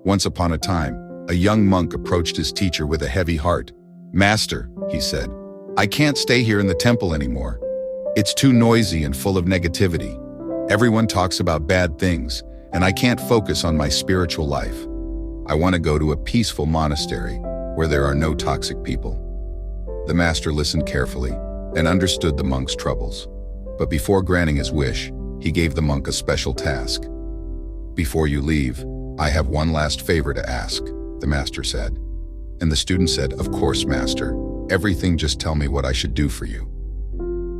Once upon a time, a young monk approached his teacher with a heavy heart. "Master," he said, "I can't stay here in the temple anymore. It's too noisy and full of negativity. Everyone talks about bad things, and I can't focus on my spiritual life. I want to go to a peaceful monastery where there are no toxic people." The master listened carefully and understood the monk's troubles. But before granting his wish, he gave the monk a special task. "Before you leave, I have one last favor to ask," the master said. And the student said, "Of course, master. Everything, just tell me what I should do for you."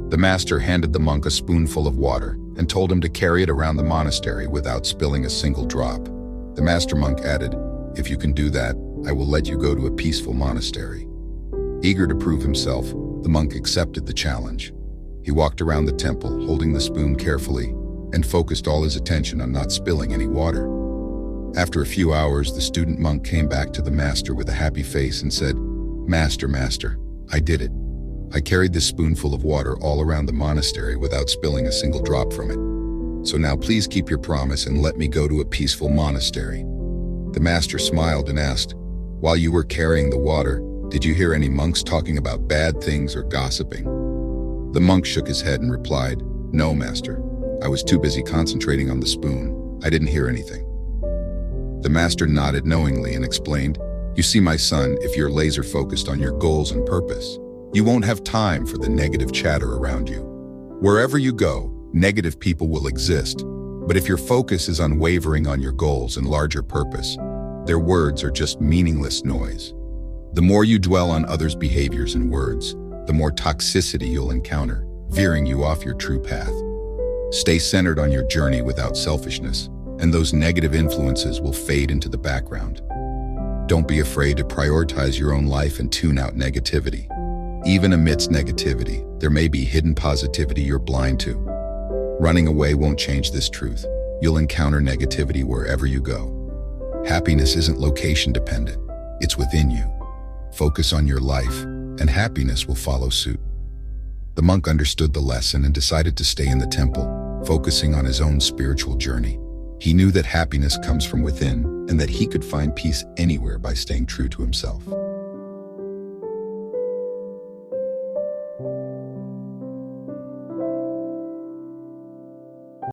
The master handed the monk a spoonful of water and told him to carry it around the monastery without spilling a single drop. The master monk added, "If you can do that, I will let you go to a peaceful monastery." Eager to prove himself, the monk accepted the challenge. He walked around the temple, holding the spoon carefully, and focused all his attention on not spilling any water. After a few hours, the student monk came back to the master with a happy face and said, Master, I did it. I carried this spoonful of water all around the monastery without spilling a single drop from it. So now please keep your promise and let me go to a peaceful monastery." The master smiled and asked, "While you were carrying the water, did you hear any monks talking about bad things or gossiping?" The monk shook his head and replied, "No, master. I was too busy concentrating on the spoon. I didn't hear anything." The master nodded knowingly and explained, "You see, my son, if you're laser focused on your goals and purpose, you won't have time for the negative chatter around you. Wherever you go, negative people will exist, but if your focus is unwavering on your goals and larger purpose, their words are just meaningless noise. The more you dwell on others' behaviors and words, the more toxicity you'll encounter, veering you off your true path. Stay centered on your journey without selfishness, and those negative influences will fade into the background. Don't be afraid to prioritize your own life and tune out negativity. Even amidst negativity, there may be hidden positivity you're blind to. Running away won't change this truth. You'll encounter negativity wherever you go. Happiness isn't location dependent. It's within you. Focus on your life, and happiness will follow suit. The monk understood the lesson and decided to stay in the temple, focusing on his own spiritual journey. He knew that happiness comes from within and that he could find peace anywhere by staying true to himself.